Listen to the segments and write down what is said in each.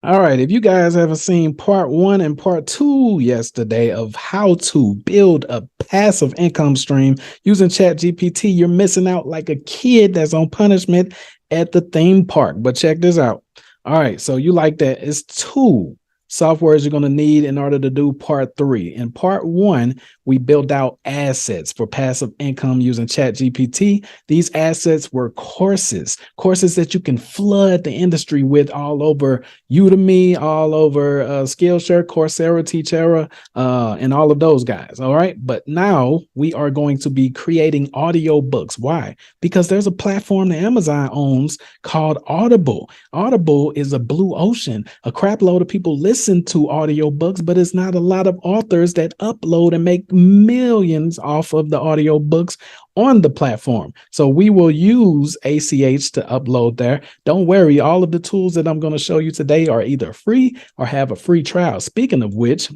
All right, if you guys haven't seen part one and part two yesterday of how to build a passive income stream using ChatGPT, you're missing out like a kid that's on punishment at the theme park. But check this out. All right, so you like that. It's two softwares you're going to need in order to do part three. In part one, we built out assets for passive income using ChatGPT. These assets were courses that you can flood the industry with all over Udemy, all over Skillshare, Coursera, Teachera, and all of those guys. All right. But now we are going to be creating audio books. Why? Because there's a platform that Amazon owns called Audible. Audible is a blue ocean. A crap load of people listen to audio books, but it's not a lot of authors that upload and make millions off of the audio books on the platform. So we will use ACH to upload there. Don't worry, all of the tools that I'm going to show you today are either free or have a free trial. Speaking of which,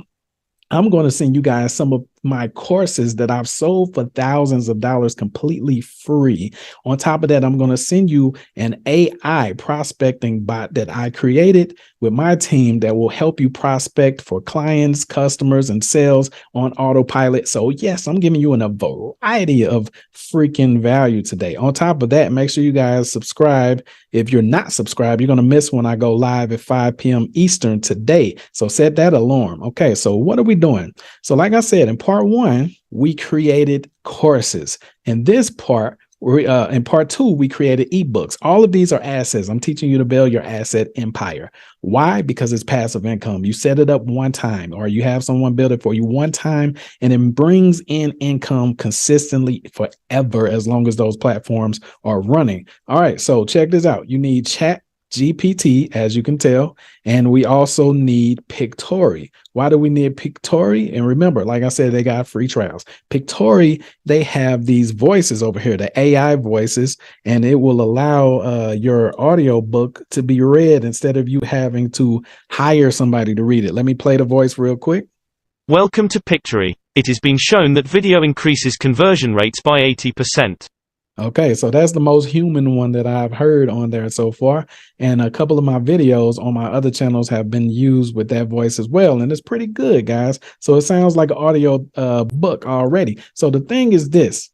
I'm going to send you guys some of my courses that I've sold for thousands of dollars completely free. On top of that, I'm going to send you an AI prospecting bot that I created with my team that will help you prospect for clients, customers, and sales on autopilot. So yes, I'm giving you a variety of freaking value today. On top of that, make sure you guys subscribe. If you're not subscribed, you're going to miss when I go live at 5 p.m. Eastern today. So set that alarm. Okay, so what are we doing? So like I said, in part one, we created courses. In this part, in part two, we created ebooks. All of these are assets. I'm teaching you to build your asset empire. Why? Because it's passive income. You set it up one time, or you have someone build it for you one time, and it brings in income consistently forever as long as those platforms are running. All right, so check this out. You need ChatGPT, as you can tell, and we also need Pictory. Why do we need Pictory? And remember, like I said, they got free trials. Pictory, they have these voices over here, the AI voices, and it will allow your audio book to be read instead of you having to hire somebody to read it. Let me play the voice real quick. Welcome to Pictory. It has been shown that video increases conversion rates by 80%. Okay, so that's the most human one that I've heard on there so far. And a couple of my videos on my other channels have been used with that voice as well. And it's pretty good, guys. So it sounds like an audio book already. So the thing is this.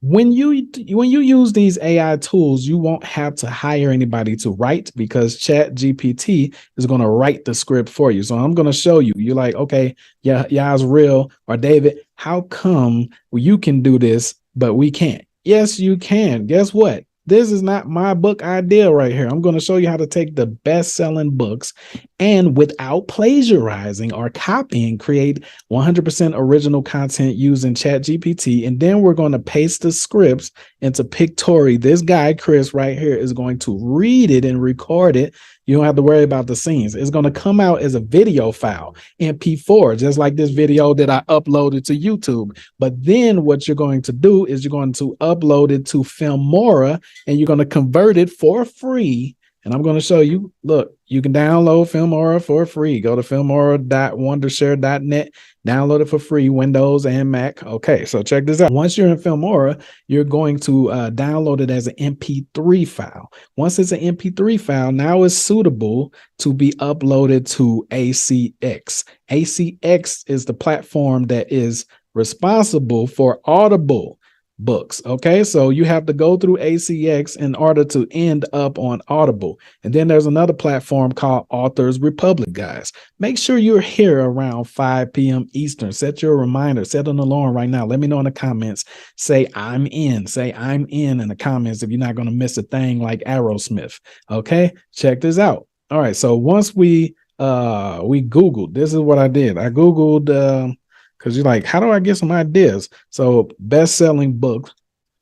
When you use these AI tools, you won't have to hire anybody to write because ChatGPT is going to write the script for you. So I'm going to show you. You're like, okay, yeah, it's real. Or David, how come you can do this, but we can't? Yes, you can. Guess what? This is not my book idea right here. I'm going to show you how to take the best-selling books and without plagiarizing or copying, create 100% original content using ChatGPT. And then we're going to paste the scripts into Pictory. This guy, Chris, right here, is going to read it and record it. You don't have to worry about the scenes. It's going to come out as a video file, MP4, just like this video that I uploaded to YouTube. But then what you're going to do is you're going to upload it to Filmora and you're going to convert it for free. And I'm going to show you, look, you can download Filmora for free. Go to filmora.wondershare.net, download it for free, Windows and Mac. Okay, so check this out. Once you're in Filmora, you're going to download it as an MP3 file. Once it's an MP3 file, now it's suitable to be uploaded to ACX. ACX is the platform that is responsible for Audible books. Okay, so you have to go through ACX in order to end up on Audible. And then there's another platform called Authors Republic, guys. Make sure you're here around 5 p.m. Eastern. Set your reminder, set an alarm right now. Let me know in the comments. Say I'm in the comments if you're not going to miss a thing like Aerosmith. Okay, check this out. All right, so once we Googled, this is what I did. I Googled because you're like, how do I get some ideas? So best-selling book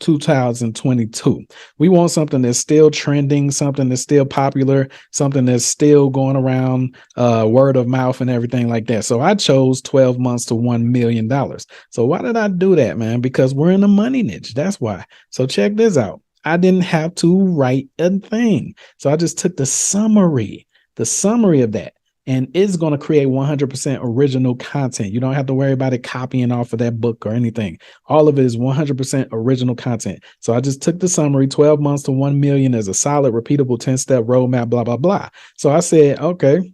2022. We want something that's still trending, something that's still popular, something that's still going around word of mouth and everything like that. So I chose 12 months to $1 million. So why did I do that, man? Because we're in the money niche. That's why. So check this out. I didn't have to write a thing. So I just took the summary of that. and it's going to create 100% original content. You don't have to worry about it copying off of that book or anything. All of it is 100% original content. So I just took the summary, 12 months to 1 million as a solid, repeatable 10-step roadmap, blah, blah, blah. So I said, okay,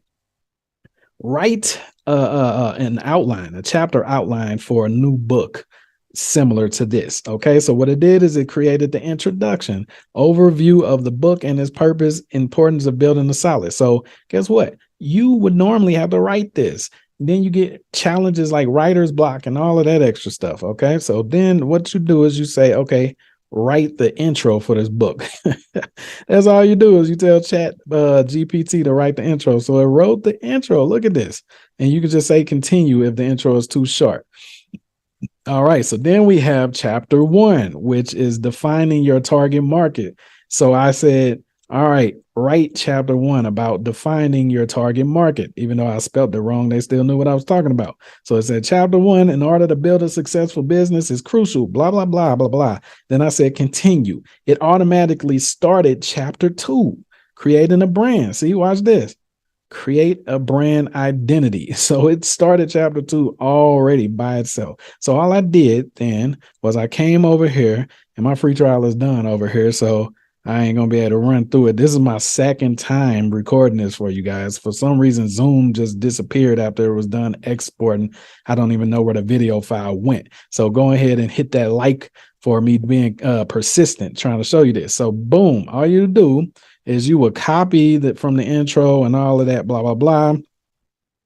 write an outline, a chapter outline for a new book similar to this. Okay, so what it did is it created the introduction, overview of the book and its purpose, importance of building a solid. So guess what? You would normally have to write this. Then you get challenges like writer's block and all of that extra stuff. Okay, so then what you do is you say, okay, write the intro for this book. That's all you do is you tell Chat GPT to write the intro. So it wrote the intro. Look at this. And you can just say continue if the intro is too short. All right. So then we have chapter 1, which is defining your target market. So I said, all right, write chapter 1 about defining your target market. Even though I spelled it wrong, they still knew what I was talking about. So it said chapter 1, in order to build a successful business is crucial, blah, blah, blah, blah, blah. Then I said continue. It automatically started chapter 2, creating a brand. See, watch this. Create a brand identity. So it started chapter 2 already by itself. So all I did then was I came over here, and my free trial is done over here. So I ain't going to be able to run through it. This is my second time recording this for you guys. For some reason, Zoom just disappeared after it was done exporting. I don't even know where the video file went. So go ahead and hit that like for me being persistent, trying to show you this. So boom, all you do is you would copy that from the intro and all of that, blah, blah, blah.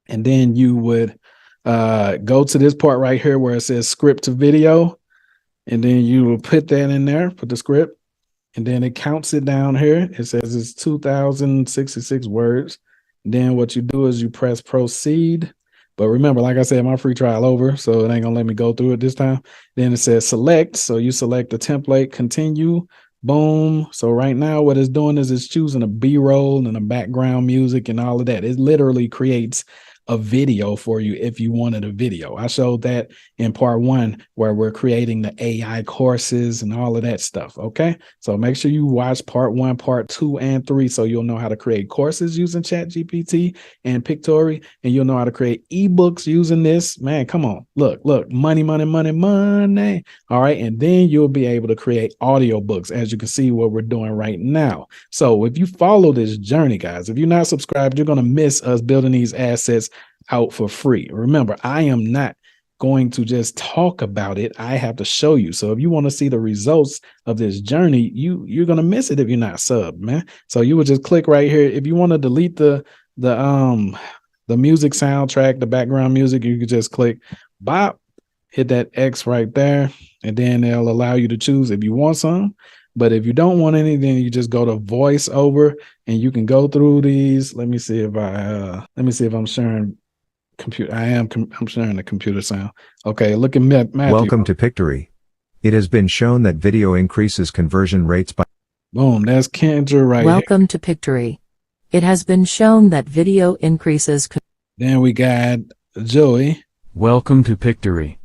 And then you would go to this part right here where it says script to video. And then you will put that in there, put the script. And then it counts it down here. It says it's 2,066 words. Then what you do is you press proceed. But remember, like I said, my free trial over, so it ain't gonna let me go through it this time. Then it says select. So you select the template, continue, boom. So right now what it's doing is it's choosing a B-roll and a background music and all of that. It literally creates a video for you if you wanted a video. I showed that in part 1 where we're creating the AI courses and all of that stuff. Okay. So make sure you watch part 1, part 2, and 3 so you'll know how to create courses using ChatGPT and Pictory, and you'll know how to create ebooks using this. Man, come on. Look, money, money, money, money. All right. And then you'll be able to create audiobooks, as you can see what we're doing right now. So if you follow this journey, guys, if you're not subscribed, you're going to miss us building these assets out for free. Remember, I am not going to just talk about it. I have to show you. So if you want to see the results of this journey, you're going to miss it if you're not subbed, man. So you would just click right here. If you want to delete the music soundtrack, the background music, you could just click bop, hit that X right there, and then they'll allow you to choose if you want some. But if you don't want any, then you just go to voiceover and you can go through these. Let me see if I'm sharing computer. I'm sharing the computer sound. Okay, look at Matthew. Welcome to Pictory. It has been shown that video increases conversion rates by... Boom, that's Kendra right Welcome here. to Pictory. It has been shown that video increases... Then we got Joey. Welcome to Pictory.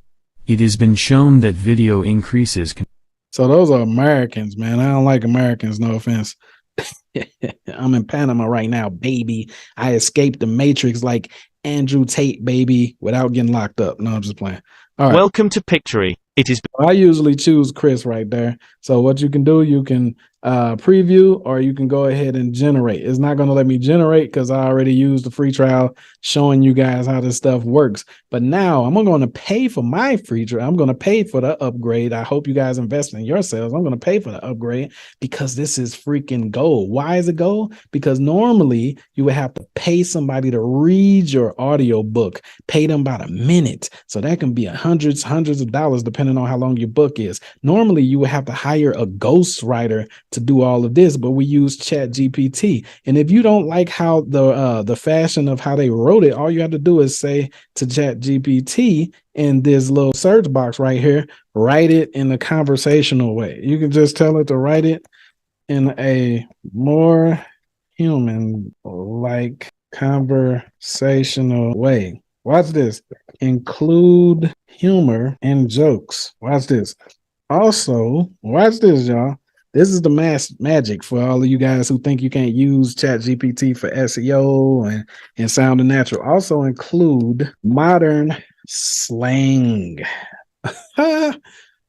It has been shown that video increases... So those are Americans, man. I don't like Americans, no offense. I'm in Panama right now, baby. I escaped the Matrix like Andrew Tate, baby, without getting locked up. No, I'm just playing. All right. Welcome to Pictory. It is... I usually choose Chris right there. So what you can do, you can preview, or you can go ahead and generate. It's not going to let me generate because I already used the free trial showing you guys how this stuff works. But now I'm going to pay for my free trial. I'm going to pay for the upgrade. I hope you guys invest in yourselves. I'm going to pay for the upgrade because this is freaking gold. Why is it gold? Because normally you would have to pay somebody to read your audio book, pay them about a minute. So that can be hundreds of dollars depending on how long your book is. Normally you would have to hire a ghostwriter to do all of this, but we use ChatGPT. And if you don't like how the fashion of how they wrote it, all you have to do is say to ChatGPT in this little search box right here, write it in a conversational way. You can just tell it to write it in a more human-like conversational way. Watch this. Include humor and jokes. Watch this. Also, watch this, y'all. This is the magic for all of you guys who think you can't use ChatGPT for SEO and sounding natural. Also include modern slang.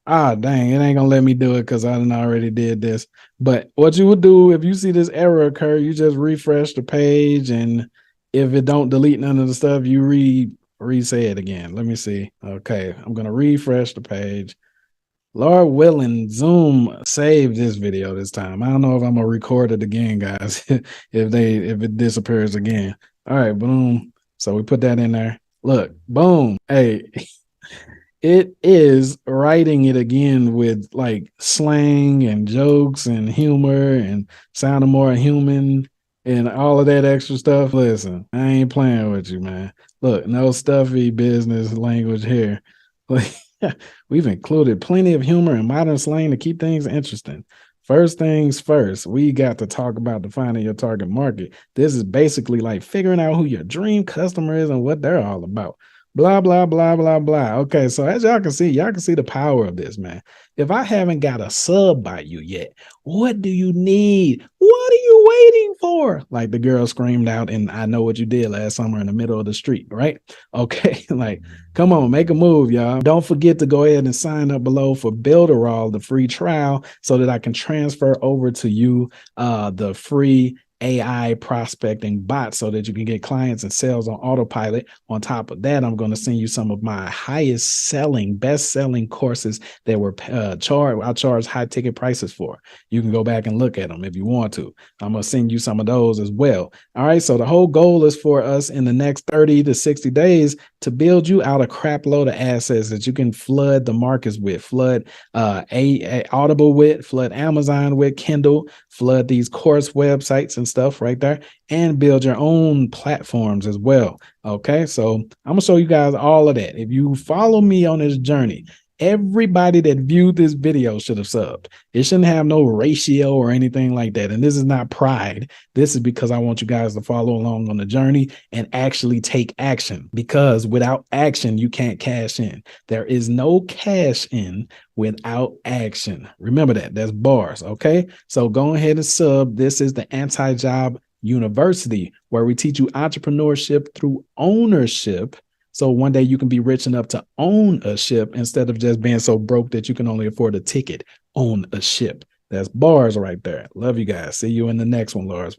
Dang, it ain't gonna let me do it because I already did this. But what you would do if you see this error occur, you just refresh the page, and if it don't delete none of the stuff, you re-say it again. Let me see. Okay, I'm gonna refresh the page. Lord willing, Zoom saved this video this time. I don't know if I'm gonna record it again, guys. if it disappears again. All right, boom. So we put that in there. Look, boom. Hey. It is writing it again with like slang and jokes and humor and sounding more human and all of that extra stuff. Listen, I ain't playing with you, man. Look, no stuffy business language here. Like, we've included plenty of humor and modern slang to keep things interesting. First things first, we got to talk about defining your target market. This is basically like figuring out who your dream customer is and what they're all about. Blah, blah, blah, blah, blah. Okay, so as y'all can see the power of this, man. If I haven't got a sub by you yet, what do you need? What are you waiting for? Like the girl screamed out, and I know what you did last summer in the middle of the street, right? Okay, like, come on, make a move, y'all. Don't forget to go ahead and sign up below for Builderall, the free trial, so that I can transfer over to you the free AI prospecting bot so that you can get clients and sales on autopilot. On top of that, I'm going to send you some of my highest selling, best selling courses that were charged. I charge high ticket prices for. You can go back and look at them if you want to. I'm going to send you some of those as well. All right. So the whole goal is for us in the next 30 to 60 days to build you out a crap load of assets that you can flood the markets with, flood Audible with, flood Amazon with, Kindle, flood these course websites and stuff right there, and build your own platforms as well. Okay, so I'm gonna show you guys all of that. If you follow me on this journey, everybody that viewed this video should have subbed. It shouldn't have no ratio or anything like that. And this is not pride. This is because I want you guys to follow along on the journey and actually take action, because without action, you can't cash in. There is no cash in without action. Remember that. That's bars. Okay. So go ahead and sub. This is the Anti-Job University, where we teach you entrepreneurship through ownership. So one day you can be rich enough to own a ship instead of just being so broke that you can only afford a ticket. Own a ship. That's bars right there. Love you guys. See you in the next one, Lars.